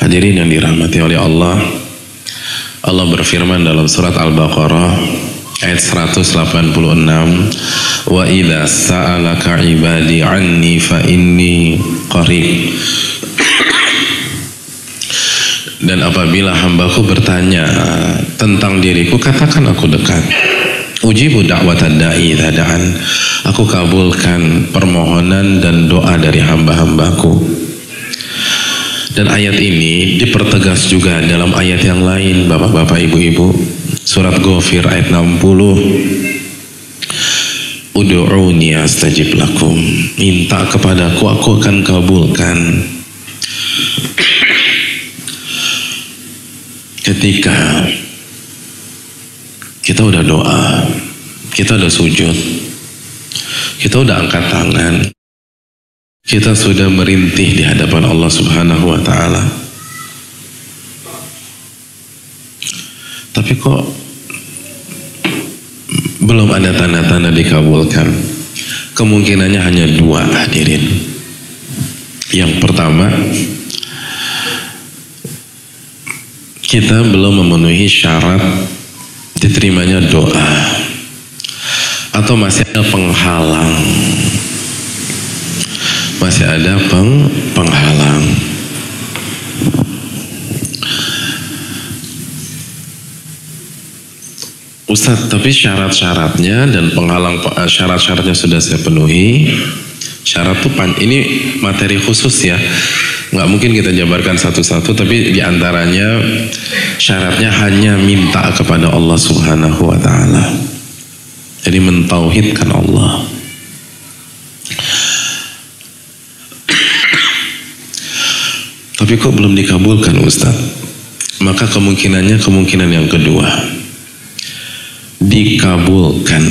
Hadirin yang dirahmati oleh Allah, Allah berfirman dalam surat Al-Baqarah ayat 186, wa idza sa'alaka ibadi anni fa inni qarib. Dan apabila hambaku bertanya tentang diriku, katakan aku dekat. Ujibu da'watad da'i idza da'an. Aku kabulkan permohonan dan doa dari hamba-hambaku. Dan ayat ini dipertegas juga dalam ayat yang lain, bapak-bapak, ibu-ibu. Surat Ghafir ayat 60. Ud'uni astajib lakum. Minta kepadaku, aku akan kabulkan. Ketika kita udah doa, kita udah sujud, kita udah angkat tangan, kita sudah merintih di hadapan Allah Subhanahu wa Ta'ala, tapi kok belum ada tanda-tanda dikabulkan. Kemungkinannya hanya dua, hadirin. Yang pertama, kita belum memenuhi syarat diterimanya doa, atau masih ada penghalang, masih ada penghalang. Ustadz, tapi syarat-syaratnya dan penghalang syarat-syaratnya sudah saya penuhi. Syarat tuh ini materi khusus ya, nggak mungkin kita jabarkan satu-satu, tapi diantaranya syaratnya hanya minta kepada Allah Subhanahu wa Ta'ala. Jadi mentauhidkan Allah. Tapi kok belum dikabulkan, Ustadz? Maka kemungkinan yang kedua, dikabulkan.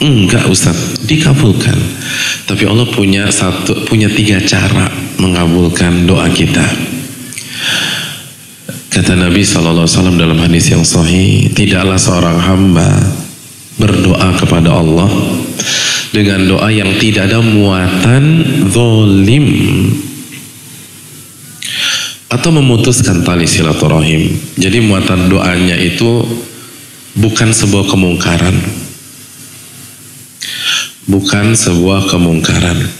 Enggak, Ustadz, dikabulkan. Tapi Allah punya tiga cara mengabulkan doa kita. Kata Nabi SAW dalam hadis yang sahih, tidaklah seorang hamba berdoa kepada Allah dengan doa yang tidak ada muatan zalim atau memutuskan tali silaturahim. Jadi muatan doanya itu bukan sebuah kemungkaran, bukan sebuah kemungkaran.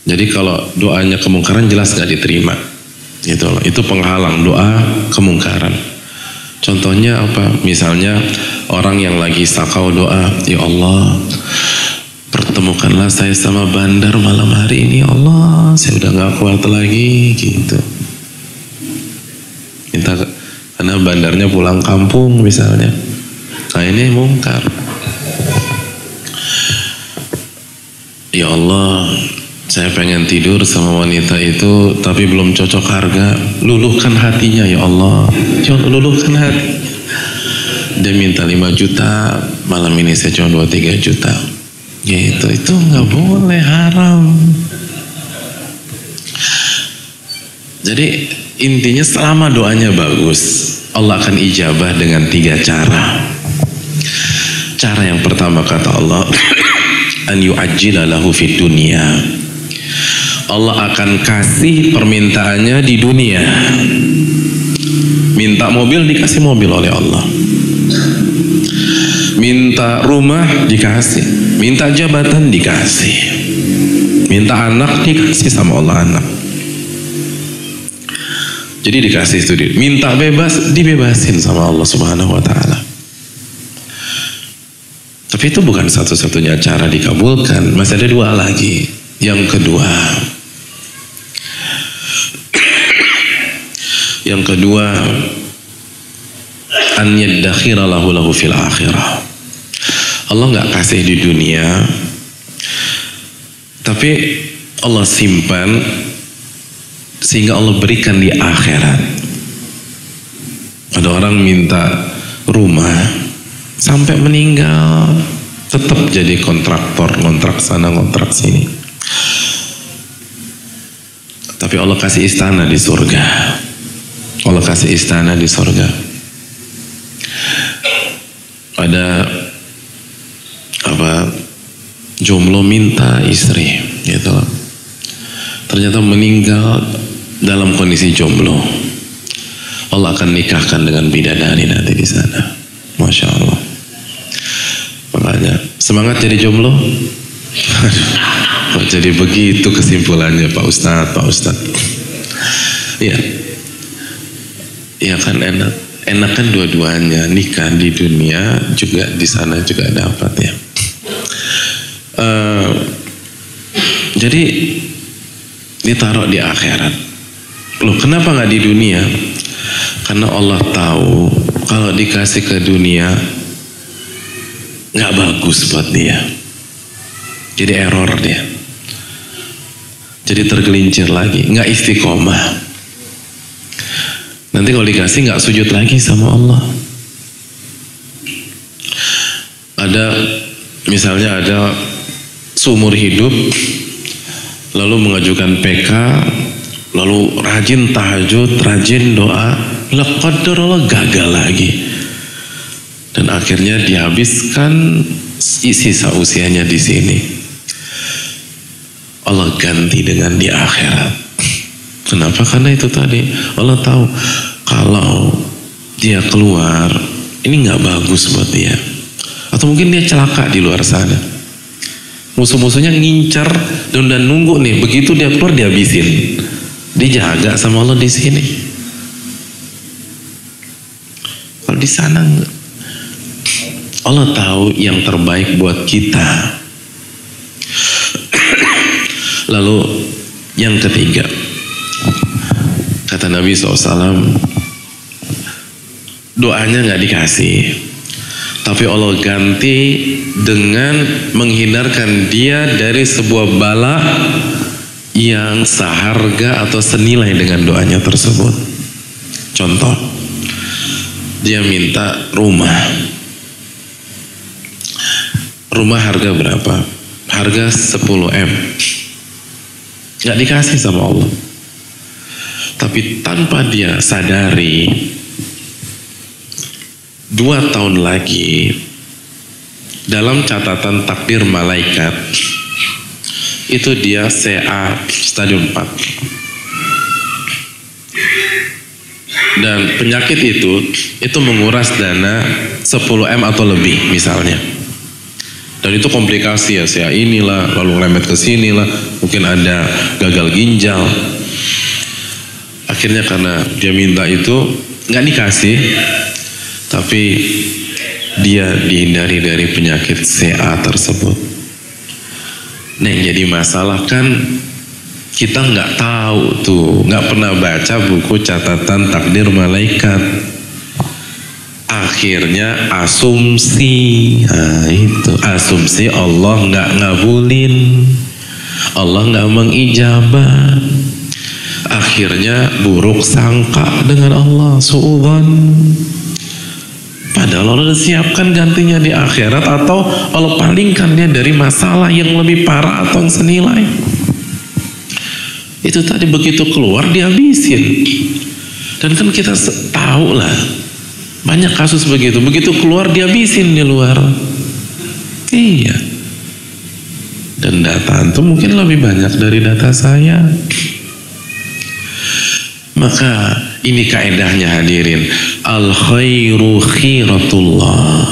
Jadi kalau doanya kemungkaran jelas gak diterima, gitu loh. Itu penghalang doa kemungkaran. Contohnya apa? Misalnya orang yang lagi sakau doa, ya Allah, pertemukanlah saya sama bandar malam hari ini, ya Allah, saya udah gak kuat lagi, gitu. Minta, karena bandarnya pulang kampung misalnya. Nah ini mungkar. Ya Allah, saya pengen tidur sama wanita itu tapi belum cocok harga. Luluhkan hatinya ya Allah. Jangan luluhkan hati. Dia minta 5 juta, malam ini saya cuma 2-3 juta. Gitu, itu nggak boleh, haram. Jadi intinya selama doanya bagus, Allah akan ijabah dengan 3 cara. Cara yang pertama kata Allah, an yu'ajjila lahu fid dunya. Allah akan kasih permintaannya di dunia. Minta mobil dikasih mobil oleh Allah. Minta rumah dikasih. Minta jabatan dikasih. Minta anak dikasih sama Allah anak. Jadi dikasih itu. Minta bebas dibebasin sama Allah Subhanahu wa Ta'ala. Tapi itu bukan satu-satunya cara dikabulkan. Masih ada 2 lagi. Yang kedua, an yaddakhira lahu fil akhirah. Allah nggak kasih di dunia, tapi Allah simpan sehingga Allah berikan di akhirat. Ada orang minta rumah sampai meninggal tetap jadi kontraktor, kontrak sana, kontrak sini. Tapi Allah kasih istana di surga. Allah kasih istana di surga. Ada jomblo minta istri, gitu. Ternyata meninggal dalam kondisi jomblo, Allah akan nikahkan dengan bidadari nanti di sana. Masya Allah. Makanya semangat jadi jomblo. Jadi begitu kesimpulannya Pak Ustadz. Iya. Ya kan enak kan dua-duanya, nikah di dunia juga di sana juga dapat ya. Jadi ditaruh di akhirat. Loh kenapa nggak di dunia? Karena Allah tahu kalau dikasih ke dunia nggak bagus buat dia. Jadi error dia. Jadi tergelincir lagi, nggak istiqomah. Nanti kalau dikasih nggak sujud lagi sama Allah. Misalnya ada seumur hidup lalu mengajukan PK, lalu rajin tahajud, rajin doa, qadarullah gagal lagi. Dan akhirnya dihabiskan sisa usianya di sini. Allah ganti dengan di akhirat. Kenapa? Karena itu tadi Allah tahu kalau dia keluar ini nggak bagus buat dia, atau mungkin dia celaka di luar sana. Musuh-musuhnya ngincar dan nunggu nih, begitu dia keluar dihabisin. Dijaga sama Allah di sini. Kalau di sana Allah tahu yang terbaik buat kita. Lalu yang ketiga, kata Nabi SAW, doanya nggak dikasih, tapi Allah ganti dengan menghindarkan dia dari sebuah bala yang seharga atau senilai dengan doanya tersebut. Contoh, dia minta rumah harga berapa? Harga 10M. Nggak dikasih sama Allah. Tapi tanpa dia sadari, 2 tahun lagi dalam catatan takdir malaikat itu dia CA stadium 4. Dan penyakit itu menguras dana 10M atau lebih misalnya. Dan itu komplikasi ya, CA inilah, lalu remet ke sini lah, mungkin ada gagal ginjal. Akhirnya karena dia minta itu nggak dikasih, tapi dia dihindari dari penyakit CA tersebut. Nah yang jadi masalah kan kita nggak tahu tuh, nggak pernah baca buku catatan takdir malaikat. Akhirnya asumsi, nah itu asumsi Allah nggak ngabulin, Allah nggak mengijabah. Akhirnya buruk sangka dengan Allah, suudzon. Padahal Allah sudah siapkan gantinya di akhirat, atau Allah palingkan dia dari masalah yang lebih parah atau yang senilai. Itu tadi begitu keluar dihabisin. Dan kan kita tahu lah, banyak kasus begitu keluar dihabisin di luar. Iya. Dan data itu mungkin lebih banyak dari data saya. Maka ini kaedahnya hadirin, al khairu khiratullah.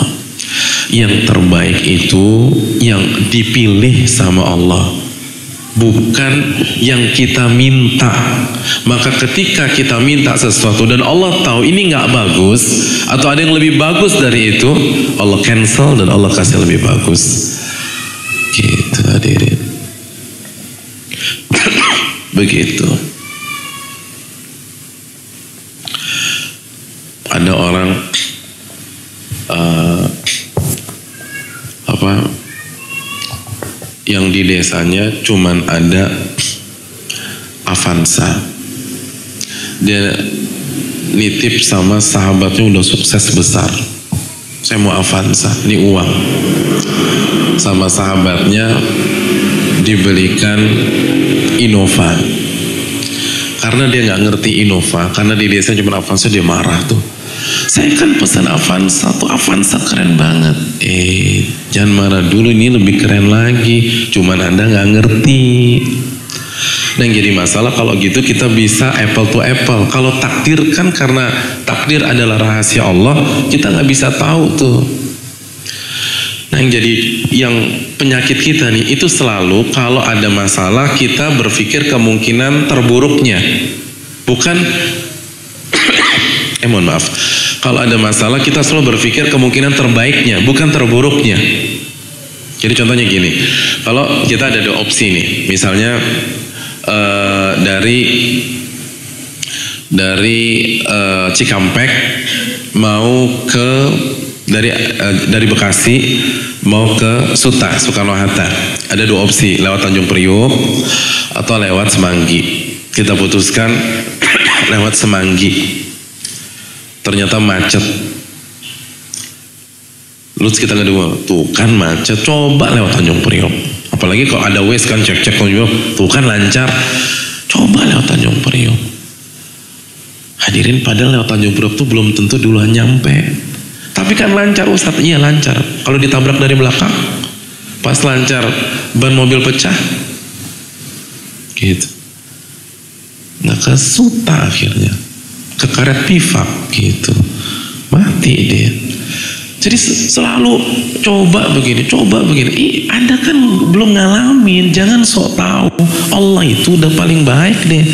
Yang terbaik itu yang dipilih sama Allah, bukan yang kita minta. Maka ketika kita minta sesuatu dan Allah tahu ini nggak bagus atau ada yang lebih bagus dari itu, Allah cancel dan Allah kasih lebih bagus. Gitu hadirin. Begitu. Ada orang yang di desanya cuman ada Avanza. Dia nitip sama sahabatnya udah sukses besar, saya mau Avanza, ini uang. Sama sahabatnya dibelikan Innova. Karena dia nggak ngerti Innova, karena di desa cuma Avanza, dia marah tuh. Saya kan pesan Avanza tuh, Avanza keren banget. Jangan marah dulu, ini lebih keren lagi. Cuman Anda nggak ngerti. Dan jadi masalah kalau gitu kita bisa apple to apple. Kalau takdir kan karena takdir adalah rahasia Allah, kita nggak bisa tahu tuh. Nah yang penyakit kita nih itu selalu kalau ada masalah kita berpikir kemungkinan terburuknya, bukan mohon maaf. Kalau ada masalah kita selalu berpikir kemungkinan terbaiknya, bukan terburuknya. Jadi contohnya gini, kalau kita ada dua opsi nih, misalnya dari Cikampek mau ke dari Bekasi mau ke Soekarno-Hatta. Ada dua opsi, lewat Tanjung Priok atau lewat Semanggi. Kita putuskan lewat Semanggi. Ternyata macet. Lalu kita kedua, tuh kan macet, coba lewat Tanjung Priok. Apalagi kalau ada Waze kan cek-cek Tanjung Priok, tuh kan lancar, coba lewat Tanjung Priok. Hadirin, padahal lewat Tanjung Priok tuh belum tentu duluan nyampe. Tapi kan lancar Ustaz, iya lancar. Kalau ditabrak dari belakang, pas lancar, ban mobil pecah, gitu. Nggak ke Suta akhirnya, ke karet pivak, gitu. Mati dia. Jadi selalu coba begini. Anda kan belum ngalamin, jangan sok tahu. Allah itu udah paling baik deh.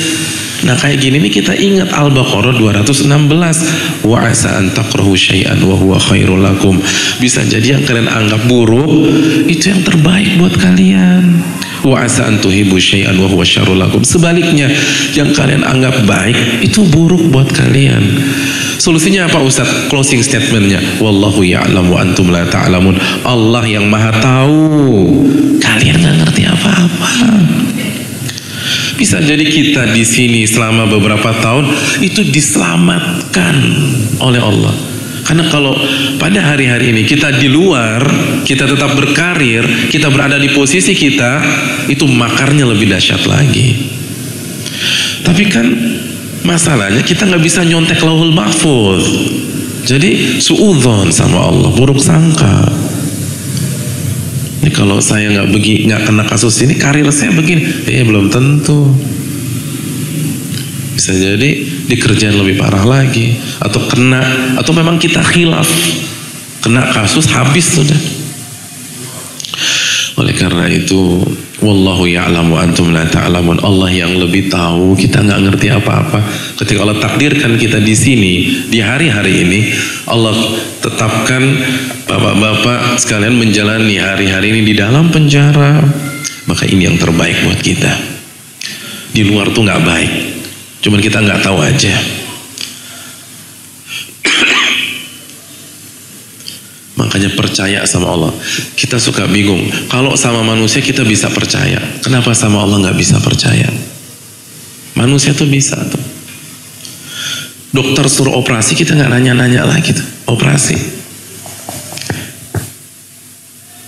Nah kayak gini nih kita ingat Al-Baqarah 216. Wa asa an takrahu syai'an wa huwa khairul lakum. Bisa jadi yang kalian anggap buruk itu yang terbaik buat kalian. Wa asa an tuhibbu syai'an wa huwa syarrul lakum. Sebaliknya, yang kalian anggap baik itu buruk buat kalian. Solusinya apa Ustaz? Closing statementnya, wallahu ya'lam wa antum la ta'lamun. Allah yang maha tahu, kalian nggak ngerti apa-apa. Bisa jadi kita di sini selama beberapa tahun itu diselamatkan oleh Allah. Karena kalau pada hari-hari ini kita di luar, kita tetap berkarir, kita berada di posisi kita, itu makarnya lebih dahsyat lagi. Tapi kan masalahnya kita nggak bisa nyontek lauhul mahfuz. Jadi suudzon sama Allah, buruk sangka. Ini kalau saya nggak kena kasus ini, karir saya begini, belum tentu. Bisa jadi di kerjaan lebih parah lagi, atau memang kita khilaf, kena kasus habis sudah. Oleh karena itu, wallahu ya'lamu antum la ta'lamun. Allah yang lebih tahu, kita nggak ngerti apa-apa. Ketika Allah takdirkan kita di sini, di hari-hari ini, Allah tetapkan bapak-bapak sekalian menjalani hari-hari ini di dalam penjara, maka ini yang terbaik buat kita. Di luar tuh nggak baik, cuman kita nggak tahu aja. Makanya percaya sama Allah. Kita suka bingung, kalau sama manusia kita bisa percaya, kenapa sama Allah nggak bisa percaya? Manusia tuh bisa tuh. Dokter suruh operasi, kita nggak nanya-nanya lagi tuh, operasi.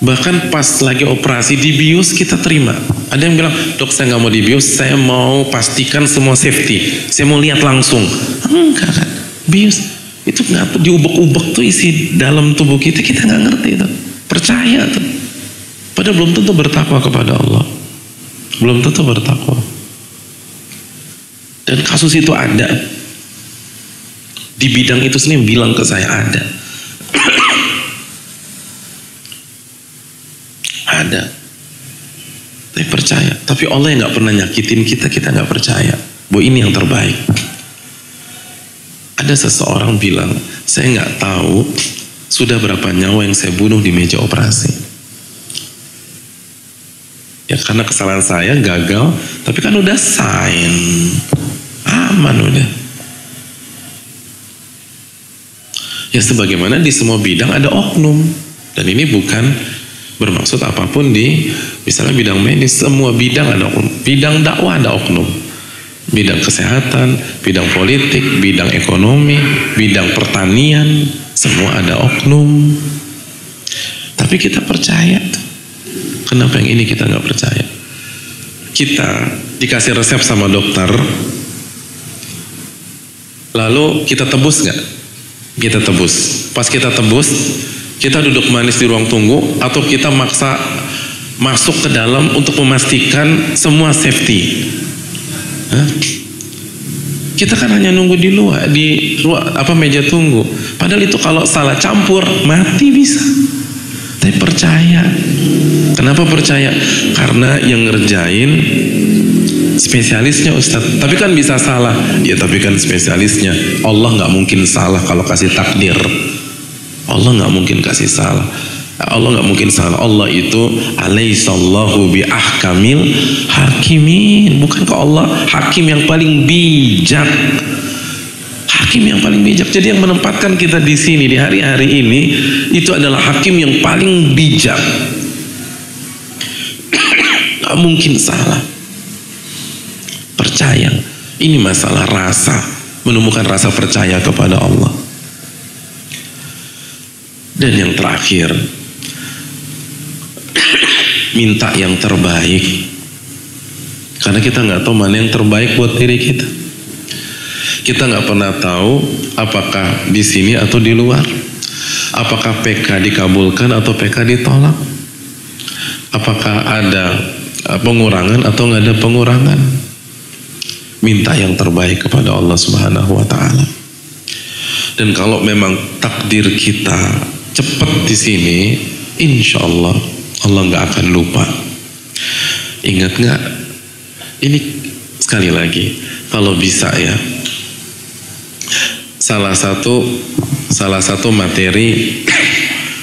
Bahkan pas lagi operasi dibius kita terima. Ada yang bilang, dok saya nggak mau dibius, saya mau pastikan semua safety, saya mau lihat langsung. Enggak kan, bius itu nggak diubek-ubek tuh isi dalam tubuh kita nggak ngerti itu, percaya tuh. Padahal belum tentu bertakwa kepada Allah, belum tentu bertakwa. Dan kasus itu ada di bidang itu sendiri, bilang ke saya ada. Ada, tapi percaya. Tapi Allah yang nggak pernah nyakitin kita nggak percaya bahwa ini yang terbaik. Ada seseorang bilang, saya nggak tahu sudah berapa nyawa yang saya bunuh di meja operasi. Ya karena kesalahan saya gagal, tapi kan udah sign, aman udah. Ya sebagaimana di semua bidang ada oknum, dan ini bukan bermaksud apapun di misalnya bidang medis, semua bidang ada oknum, bidang dakwah ada oknum. Bidang kesehatan, bidang politik, bidang ekonomi, bidang pertanian, semua ada oknum. Tapi kita percaya. Kenapa yang ini kita nggak percaya? Kita dikasih resep sama dokter, lalu kita tebus nggak? Kita tebus. Pas kita tebus, kita duduk manis di ruang tunggu, atau kita maksa masuk ke dalam untuk memastikan semua safety. Hah? Kita kan hanya nunggu di luar meja tunggu. Padahal itu kalau salah campur mati bisa. Tapi percaya. Kenapa percaya? Karena yang ngerjain spesialisnya Ustadz. Tapi kan bisa salah. Ya tapi kan spesialisnya. Allah nggak mungkin salah kalau kasih takdir. Allah nggak mungkin kasih salah. Allah nggak mungkin salah. Allah itu alaihissallahu bi ahkamil hakimin. Bukankah Allah hakim yang paling bijak? Hakim yang paling bijak. Jadi yang menempatkan kita di sini di hari-hari ini itu adalah hakim yang paling bijak. Nggak mungkin salah. Percaya. Ini masalah rasa. Menemukan rasa percaya kepada Allah. Dan yang terakhir, minta yang terbaik. Karena kita nggak tahu mana yang terbaik buat diri kita. Kita nggak pernah tahu apakah di sini atau di luar. Apakah PK dikabulkan atau PK ditolak. Apakah ada pengurangan atau nggak ada pengurangan. Minta yang terbaik kepada Allah Subhanahu wa Ta'ala. Dan kalau memang takdir kita cepat di sini, insya Allah Allah nggak akan lupa. Ingat nggak? Ini sekali lagi, kalau bisa ya, salah satu materi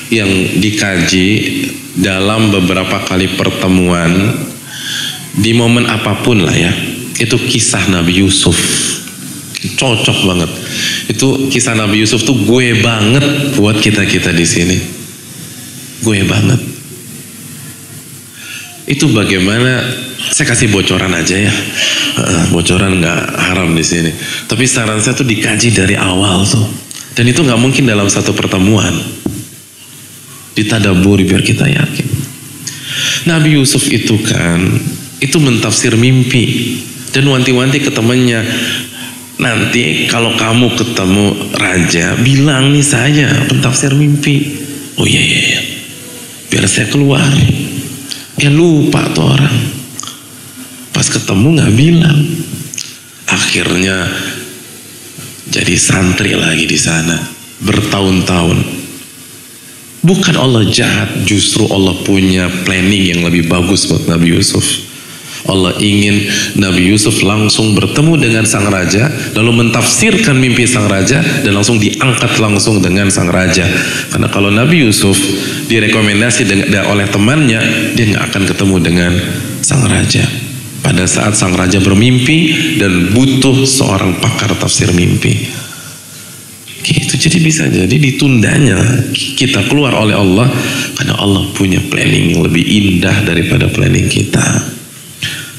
yang dikaji dalam beberapa kali pertemuan di momen apapun lah ya, itu kisah Nabi Yusuf. Cocok banget. Itu kisah Nabi Yusuf tuh gue banget buat kita di sini. Gue banget. Itu bagaimana, saya kasih bocoran aja ya. Bocoran nggak haram di sini. Tapi saran saya tuh dikaji dari awal tuh. Dan itu nggak mungkin dalam satu pertemuan. Ditadaburi biar kita yakin. Nabi Yusuf itu kan, itu mentafsir mimpi. Dan wanti-wanti ke temannya, nanti kalau kamu ketemu raja, bilang nih saya pentafsir mimpi. Oh iya, biar saya keluar. Dia lupa tuh orang. Pas ketemu nggak bilang. Akhirnya jadi santri lagi di sana bertahun-tahun. Bukan Allah jahat, justru Allah punya planning yang lebih bagus buat Nabi Yusuf. Allah ingin Nabi Yusuf langsung bertemu dengan sang raja, lalu mentafsirkan mimpi sang raja dan langsung diangkat langsung dengan sang raja. Karena kalau Nabi Yusuf direkomendasi oleh temannya, dia nggak akan ketemu dengan sang raja. Pada saat sang raja bermimpi dan butuh seorang pakar tafsir mimpi. Gitu, jadi bisa jadi ditundanya kita keluar oleh Allah karena Allah punya planning yang lebih indah daripada planning kita.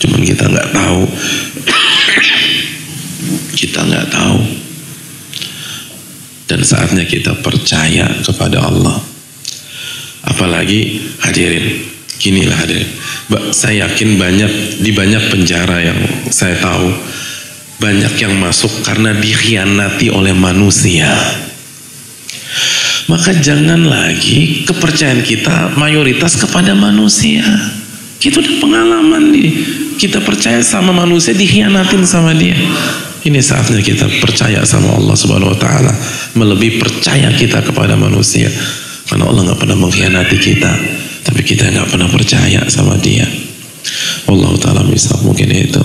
Cuman kita nggak tahu. Kita nggak tahu. Dan saatnya kita percaya kepada Allah. Apalagi hadirin, ginilah hadirin. Saya yakin di banyak penjara yang saya tahu, banyak yang masuk karena dikhianati oleh manusia. Maka jangan lagi kepercayaan kita mayoritas kepada manusia. Kita udah pengalaman nih. Kita percaya sama manusia, dikhianatin sama dia. Ini saatnya kita percaya sama Allah Subhanahu wa Ta'ala, melebihi percaya kita kepada manusia. Karena Allah nggak pernah mengkhianati kita, tapi kita nggak pernah percaya sama dia. Allah Ta'ala bisa, mungkin itu.